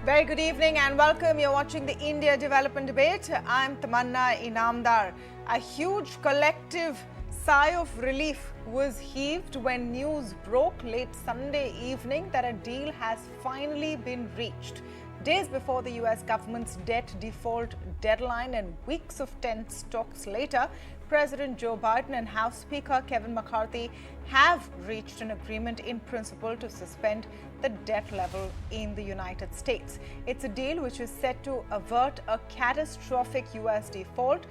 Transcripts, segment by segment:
Very good evening and welcome. You're watching the India Development Debate. I'm Tamanna Inamdar. A huge collective sigh of relief was heaved when news broke late Sunday evening that a deal has finally been reached. Days before the US government's debt default deadline and weeks of tense talks later, President Joe Biden and House Speaker Kevin McCarthy have reached an agreement in principle to suspend the debt level in the United States. It's a deal which is set to avert a catastrophic US default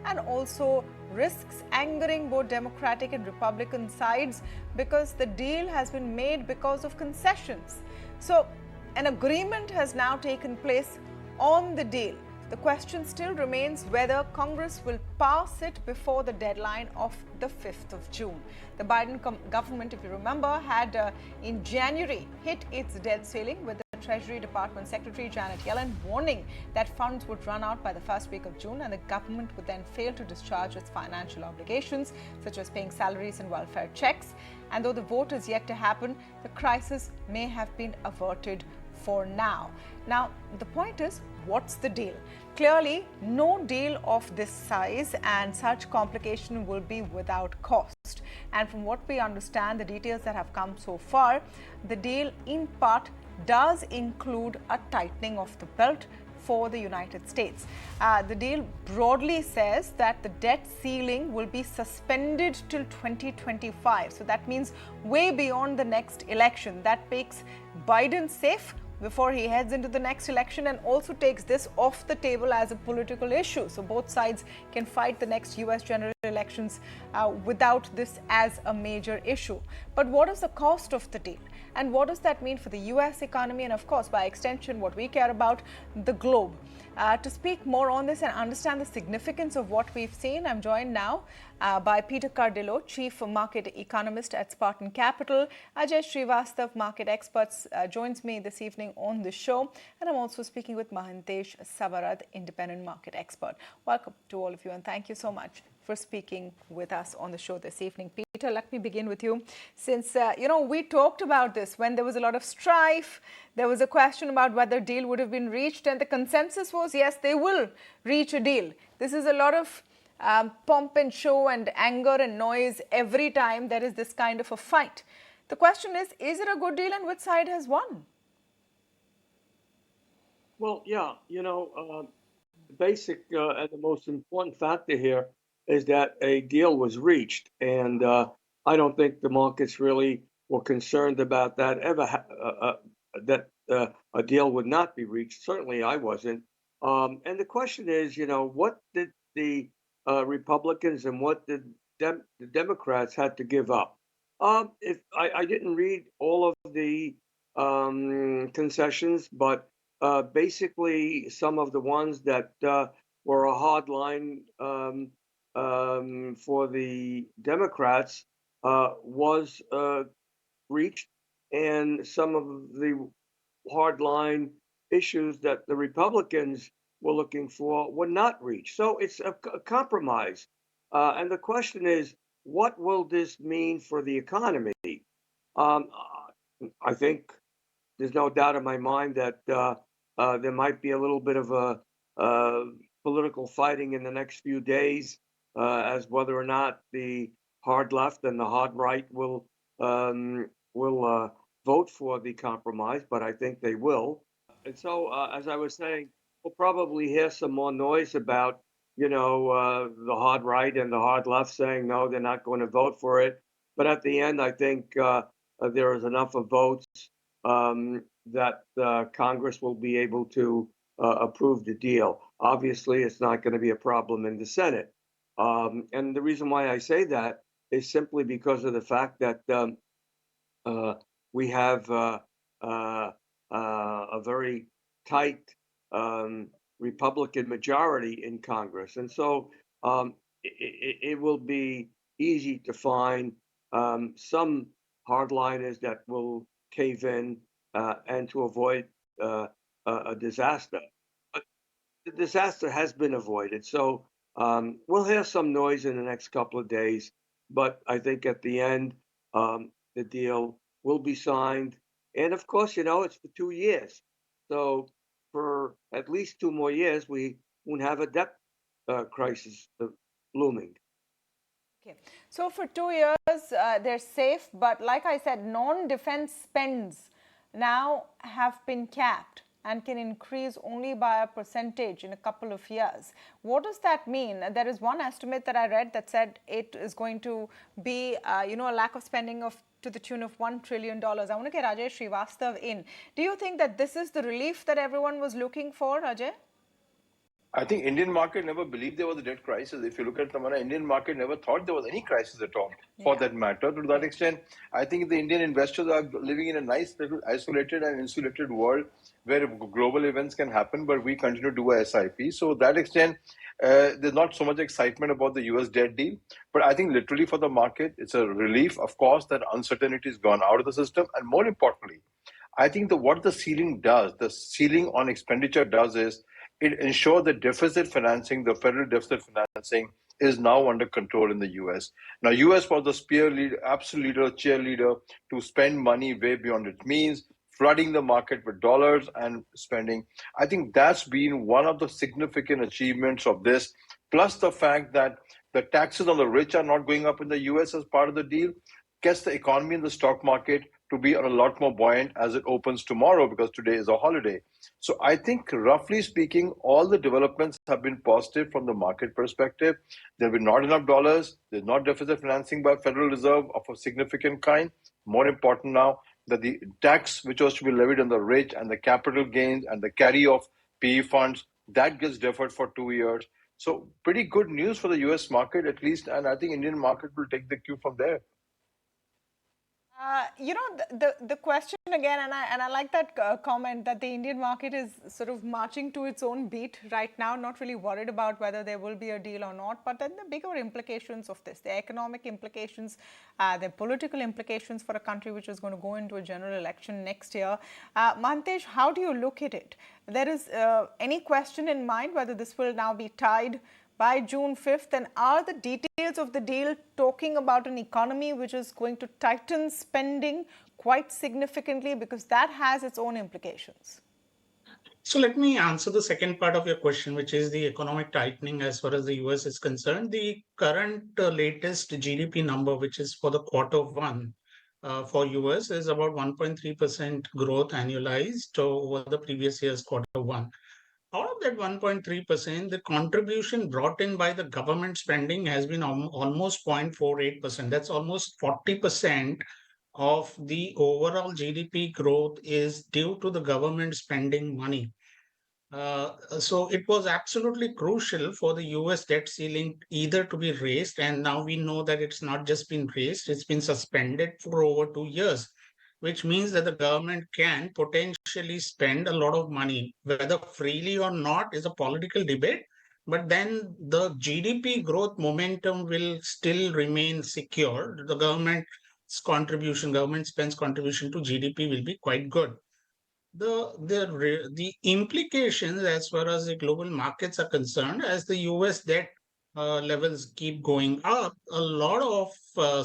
and also risks angering both Democratic and Republican sides because the deal has been made because of concessions. So, an agreement has now taken place on the deal. The question still remains whether Congress will pass it before the deadline of the 5th of June. The Biden government, if you remember, had in January hit its debt ceiling with the Treasury Department Secretary Janet Yellen warning that funds would run out by the first week of June and the government would then fail to discharge its financial obligations, such as paying salaries and welfare checks. And though the vote is yet to happen, the crisis may have been averted for now. Now, the point is, what's the deal? Clearly, no deal of this size and such complication will be without cost. And from what we understand, the details that have come so far, the deal in part does include a tightening of the belt for the United States. The deal broadly says that the debt ceiling will be suspended till 2025. So that means way beyond the next election. That makes Biden safe before he heads into the next election and also takes this off the table as a political issue. So both sides can fight the next US general elections without this as a major issue. But what is the cost of the deal? And what does that mean for the US economy and, of course, by extension, what we care about, the globe? To speak more on this and understand the significance of what we've seen, I'm joined now by Peter Cardillo, Chief Market Economist at Spartan Capital. Ajay Srivastava, Market Experts, joins me this evening on the show. And I'm also speaking with Mahantesh Sabarad, Independent Market Expert. Welcome to all of you and thank you so much for speaking with us on the show this evening. Peter, let me begin with you. Since, we talked about this when there was a lot of strife, there was a question about whether a deal would have been reached and the consensus was, yes, they will reach a deal. This is a lot of pomp and show and anger and noise every time there is this kind of a fight. The question is it a good deal and which side has won? Well, yeah, the basic and the most important factor here is that a deal was reached. And I don't think the markets really were concerned about that that a deal would not be reached. Certainly I wasn't. And the question is, what did the Republicans and what did the Democrats had to give up? If I didn't read all of the concessions, but basically some of the ones that were a hard line for the Democrats was reached, and some of the hardline issues that the Republicans were looking for were not reached. So it's a compromise. And the question is, what will this mean for the economy? Um, I think there's no doubt in my mind that there might be a little bit of a political fighting in the next few days as whether or not the hard left and the hard right will vote for the compromise, but I think they will. And so, as I was saying, we'll probably hear some more noise about, the hard right and the hard left saying no, they're not going to vote for it. But at the end, I think there is enough of votes that Congress will be able to approve the deal. Obviously, it's not going to be a problem in the Senate. And the reason why I say that is simply because of the fact that we have a very tight Republican majority in Congress. And so it will be easy to find some hardliners that will cave in and to avoid a disaster. But the disaster has been avoided. So we'll hear some noise in the next couple of days. But I think at the end, the deal will be signed. And of course, it's for 2 years. So for at least 2 more years, we won't have a debt crisis looming. Okay. So for 2 years, they're safe, but like I said, non-defense spends now have been capped and can increase only by a percentage in a couple of years. What does that mean? There is one estimate that I read that said it is going to be, a lack of spending of to the tune of $1 trillion. I want to get Ajay Srivastava in. Do you think that this is the relief that everyone was looking for, Ajay? I think Indian market never believed there was a debt crisis. If you look at Tamanna, Indian market never thought there was any crisis at all, for that matter. To that extent, I think the Indian investors are living in a nice little isolated and insulated world where global events can happen, but we continue to do a SIP. So to that extent, there's not so much excitement about the US debt deal, but I think literally for the market, it's a relief, of course, that uncertainty has gone out of the system. And more importantly, I think what the ceiling does, the ceiling on expenditure does is it ensures that deficit financing, the federal deficit financing, is now under control in the US. Now, US was the spear leader, absolute leader, cheerleader to spend money way beyond its means, flooding the market with dollars and spending. I think that's been one of the significant achievements of this, plus the fact that the taxes on the rich are not going up in the US as part of the deal, gets the economy and the stock market to be a lot more buoyant as it opens tomorrow, because today is a holiday. So I think, roughly speaking, all the developments have been positive from the market perspective. There will be not enough dollars. There's not deficit financing by Federal Reserve of a significant kind. More important now that the tax which was to be levied on the rich and the capital gains and the carry of PE funds, that gets deferred for 2 years. So pretty good news for the US market at least, and I think Indian market will take the cue from there. The question again, and I like that comment that the Indian market is sort of marching to its own beat right now, not really worried about whether there will be a deal or not, but then the bigger implications of this, the economic implications, the political implications for a country which is going to go into a general election next year. Mahantesh, how do you look at it? There is any question in mind whether this will now be tied by June 5th, and are the details of the deal talking about an economy which is going to tighten spending quite significantly, because that has its own implications? So let me answer the second part of your question, which is the economic tightening as far as the US is concerned. The current latest GDP number, which is for the Q1 for US, is about 1.3% growth annualized over the previous year's Q1. Out of that 1.3%, the contribution brought in by the government spending has been almost 0.48%. That's almost 40% of the overall GDP growth is due to the government spending money. So it was absolutely crucial for the US debt ceiling either to be raised, and now we know that it's not just been raised, it's been suspended for over 2 years, which means that the government can potentially spend a lot of money. Whether freely or not is a political debate, but then the GDP growth momentum will still remain secure. The government spends contribution to GDP will be quite good. The implications as far as the global markets are concerned, as the US debt levels keep going up, a lot of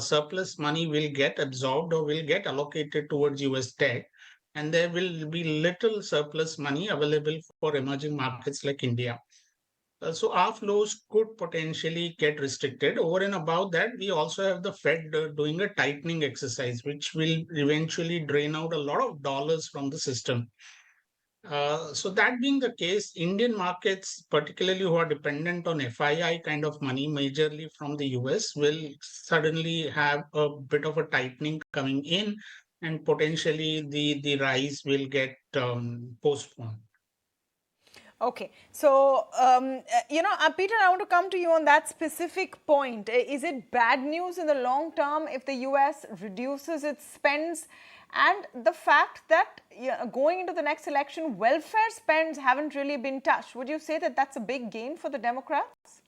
surplus money will get absorbed or will get allocated towards US debt, and there will be little surplus money available for emerging markets like India. So our flows could potentially get restricted. Over and above that, we also have the Fed doing a tightening exercise, which will eventually drain out a lot of dollars from the system. So that being the case, Indian markets, particularly who are dependent on FII kind of money, majorly from the US, will suddenly have a bit of a tightening coming in, and potentially the rise will get postponed. Okay, so Peter, I want to come to you on that specific point. Is it bad news in the long term if the US reduces its spends? And the fact that going into the next election, welfare spends haven't really been touched. Would you say that that's a big gain for the Democrats?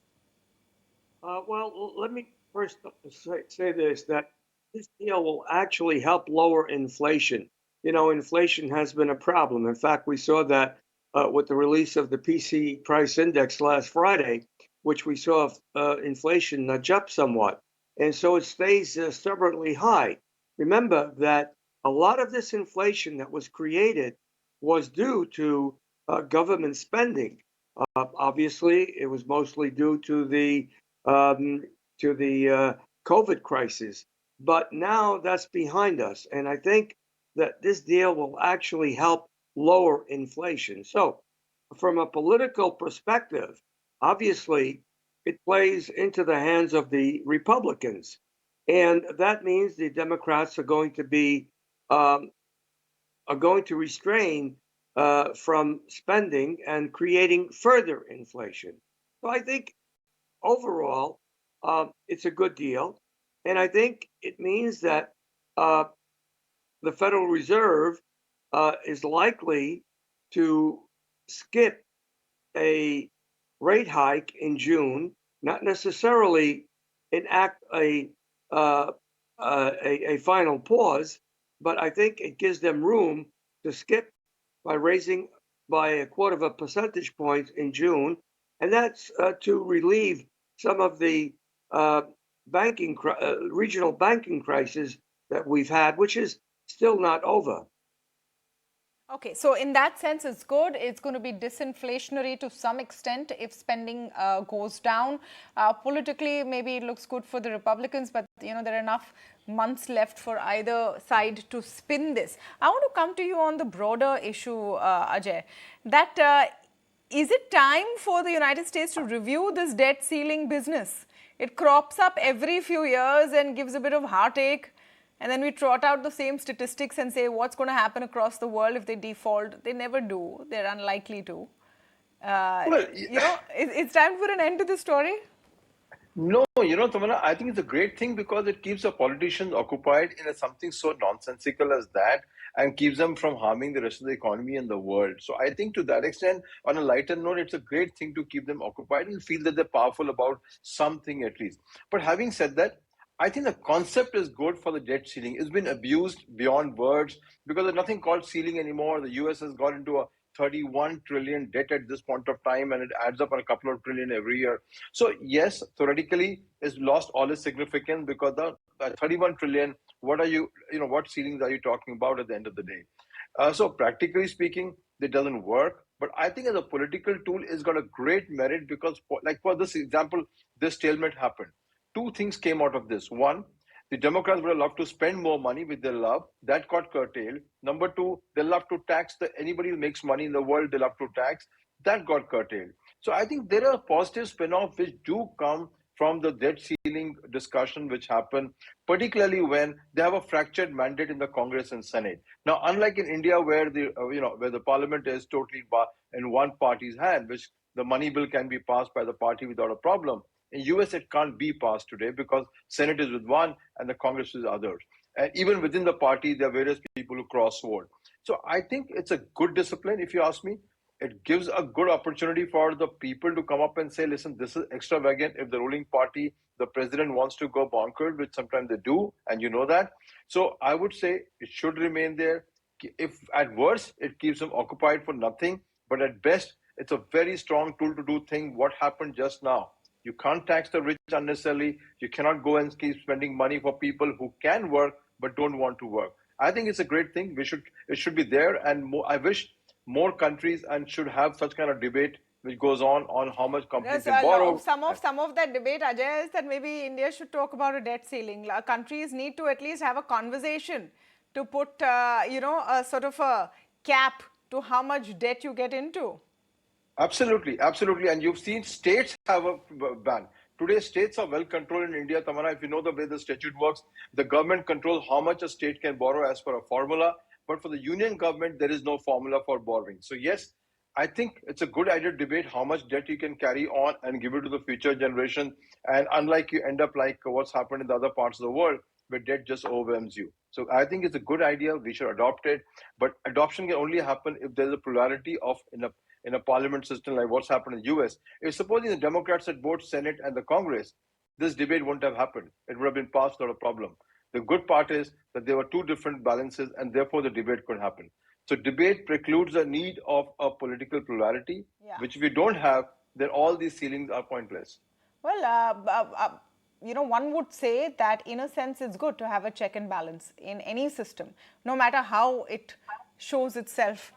Well, let me first say this, that this deal will actually help lower inflation. Inflation has been a problem. In fact, we saw that with the release of the PC price index last Friday, which we saw inflation nudge up somewhat. And so it stays stubbornly high. Remember that a lot of this inflation that was created was due to government spending. Obviously, it was mostly due to the um, COVID crisis, but now that's behind us, and I think that this deal will actually help lower inflation. So, from a political perspective, obviously, it plays into the hands of the Republicans, and that means the Democrats um, are going to restrain from spending and creating further inflation. So I think overall, it's a good deal. And I think it means that uh, the Federal Reserve is likely to skip a rate hike in June, not necessarily enact uh, a final pause, but I think it gives them room to skip by raising by a quarter of a percentage point in June, and that's to relieve some of the uh, regional banking crisis that we've had, which is still not over. Okay, so in that sense, it's good. It's going to be disinflationary to some extent if spending goes down. Politically, maybe it looks good for the Republicans, but there are enough months left for either side to spin this. I want to come to you on the broader issue, Ajay. That is it time for the United States to review this debt ceiling business? It crops up every few years and gives a bit of heartache. And then we trot out the same statistics and say what's going to happen across the world if they default. They never do. They're unlikely to. Well, It's time for an end to the story. no, Tamanna, I think it's a great thing because it keeps the politicians occupied in something so nonsensical as that and keeps them from harming the rest of the economy and the world. So I think to that extent, on a lighter note, it's a great thing to keep them occupied and feel that they're powerful about something at least. But having said that, I think the concept is good for the debt ceiling. It's been abused beyond words because there's nothing called ceiling anymore. The US has got into a 31 trillion debt at this point of time, and it adds up on a couple of trillion every year. So yes, theoretically, it's lost all its significance because the 31 trillion. What are what ceilings are you talking about at the end of the day? So practically speaking, it doesn't work. But I think as a political tool, it's got a great merit because, like for this example, this stalemate happened. Two things came out of this. One, the Democrats would have loved to spend more money, which they love. That got curtailed. Number two, they love to tax anybody who makes money in the world. They love to tax. That got curtailed. So I think there are positive spin-offs which do come from the debt ceiling discussion which happen, particularly when they have a fractured mandate in the Congress and Senate. Now, unlike in India, where where the Parliament is totally in one party's hand, which the money bill can be passed by the party without a problem. In US, it can't be passed today because Senate is with one and the Congress is others. And even within the party, there are various people who cross vote. So I think it's a good discipline, if you ask me. It gives a good opportunity for the people to come up and say, listen, this is extravagant. If the ruling party, the president wants to go bonkers, which sometimes they do, and you know that. So I would say it should remain there. If at worst, it keeps them occupied for nothing, but at best, it's a very strong tool to do things. What happened just now? You can't tax the rich unnecessarily. You cannot go and keep spending money for people who can work but don't want to work. I think it's a great thing. It should be there, and more, I wish more countries and should have such kind of debate which goes on how much companies can borrow. Some of that debate, Ajay, is that maybe India should talk about a debt ceiling. Countries need to at least have a conversation to put a sort of a cap to how much debt you get into. Absolutely, absolutely. And you've seen states have a ban. Today, states are well controlled in India, Tamanna. If you know the way the statute works, the government controls how much a state can borrow as per a formula. But for the union government, there is no formula for borrowing. So yes, I think it's a good idea to debate how much debt you can carry on and give it to the future generation. And unlike you end up like what's happened in the other parts of the world, where debt just overwhelms you. So I think it's a good idea. We should adopt it. But adoption can only happen if there's a plurality of in a parliament system like what's happened in the US. If supposing the Democrats had both Senate and the Congress, this debate wouldn't have happened. It would have been passed without a problem. The good part is that there were two different balances and therefore the debate could happen. So debate precludes the need of a political plurality, which if we don't have, then all these ceilings are pointless. Well, one would say that in a sense it's good to have a check and balance in any system, no matter how it shows itself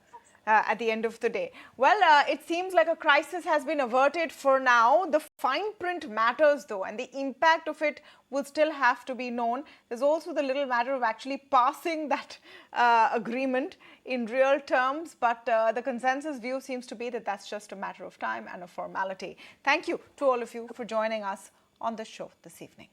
at the end of the day. Well, it seems like a crisis has been averted for now. The fine print matters though, and the impact of it will still have to be known. There's also the little matter of actually passing that agreement in real terms, but the consensus view seems to be that that's just a matter of time and a formality. Thank you to all of you for joining us on the show this evening.